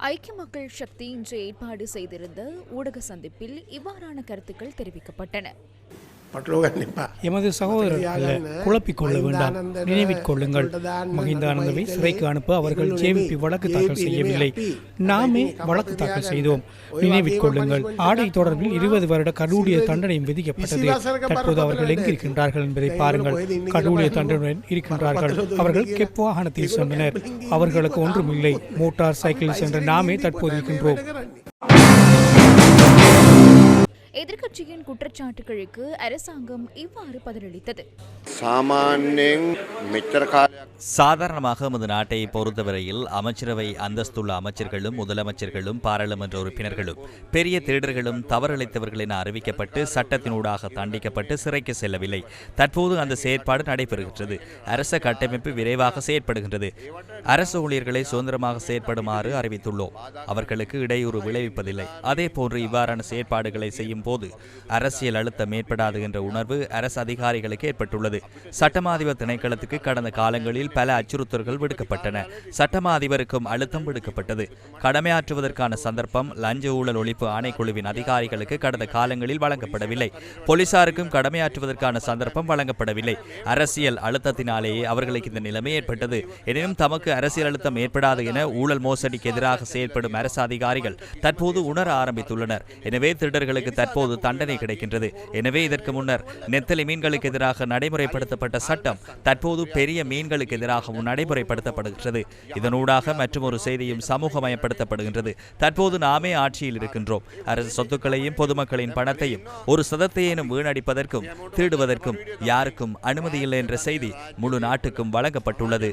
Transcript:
ஐக்கிய மக்கள் சக்தி இன்று ஏற்பாடு செய்திருந்த ஊடக சந்திப்பில் இவ்வாறான கருத்துக்கள் தெரிவிக்கப்பட்டன. எமது சகோதரர்களை குழப்பிக் கொள்ள வேண்டாம். நினைவிற் கொள்ளுங்கள், மஹிந்தானந்தவை சிறைக்கு அனுப்ப அவர்கள் ஜேவிபி வழக்கு தாக்கல் செய்யவில்லை, நாமே வழக்கு தாக்கல் செய்தோம். நினைவிற் கொள்ளுங்கள், ஆடை தொடர்பில் 20 வருட கடூழிய தண்டனையும் விதிக்கப்பட்டது. தற்போது அவர்கள் எங்கிருக்கின்றார்கள் என்பதை பாருங்கள். கடூழிய தண்டனையுடன் இருக்கின்றார்கள். அவர்கள் கெப் வாகனத்தில் சென்றனர். அவர்களுக்கு ஒன்றுமில்லை. மோட்டார் சைக்கிள் சென்ற நாமே தற்போது இருக்கின்றோம். எதிர்க்கட்சியின் குற்றச்சாட்டுகளுக்கு அரசாங்கம் இவ்வாறு பதிலளித்தது. சாதாரணமாக நமது நாட்டை பொறுத்தவரையில் அமைச்சரவை அந்தஸ்துள்ள அமைச்சர்களும் முதலமைச்சர்களும் பாராளுமன்ற உறுப்பினர்களும் பெரிய திருடர்களும் தவறிழைத்தவர்கள் என அறிவிக்கப்பட்டு சட்டத்தினூடாக தண்டிக்கப்பட்டு சிறைக்கு செல்லவில்லை. தற்போது அந்த செயற்பாடு நடைபெறுகின்றது. அரச கட்டமைப்பு விரைவாக செயற்படுகின்றது. அரசு ஊழியர்களை சுதந்திரமாக செயற்படுமாறு அறிவித்துள்ளோம். அவர்களுக்கு இடையூறு விளைவிப்பதில்லை. அதே போன்று இவ்வாறான செயற்பாடுகளை செய்யும் போது அரசியல் அழுத்தம் ஏற்படாது என்ற உணர்வு அரசு அதிகாரிகளுக்கு ஏற்பட்டுள்ளது. சட்டமா அதிபர் திணைக்களத்துக்கு கடந்த காலங்களில் பல அச்சுறுத்தல்கள் விடுக்கப்பட்டன. சட்டமா அதிபருக்கும் அழுத்தம் விடுக்கப்பட்டது. கடமையாற்றுவதற்கான சந்தர்ப்பம் லஞ்ச ஊழல் ஒழிப்பு ஆணைக்குழுவின் அதிகாரிகளுக்கு கடந்த காலங்களில் வழங்கப்படவில்லை. போலீசாருக்கும் கடமையாற்றுவதற்கான சந்தர்ப்பம் வழங்கப்படவில்லை. அரசியல் அழுத்தத்தினாலேயே அவர்களுக்கு இந்த நிலைமை ஏற்பட்டது. எனினும் தமக்கு அரசியல் அழுத்தம் ஏற்படாது என ஊழல் மோசடிக்கு எதிராக செயற்படும் அரசு அதிகாரிகள் தற்போது உணர ஆரம்பித்துள்ளனர். எனவே திருடர்களுக்கு தற்போது தண்டனை கிடைக்கின்றது. எனவே இதற்கு முன்னர் நெத்தலி மீன்களுக்கு எதிராக நடைமுறைப்படுத்தப்பட்ட சட்டம் தற்போது பெரிய மீன்களுக்கு எதிராகவும் நடைமுறைப்படுத்தப்படுகின்றது. இதனூடாக மற்றொரு செய்தியும் சமூகமயப்படுத்தப்படுகின்றது. தற்போது நாமே ஆட்சியில் இருக்கின்றோம். அரசு சொத்துக்களையும் பொதுமக்களின் பணத்தையும் ஒரு சதத்தையேனும் வீணடிப்பதற்கும் திருடுவதற்கும் யாருக்கும் அனுமதி இல்லை என்ற செய்தி முழு நாட்டுக்கும் வழங்கப்பட்டுள்ளது.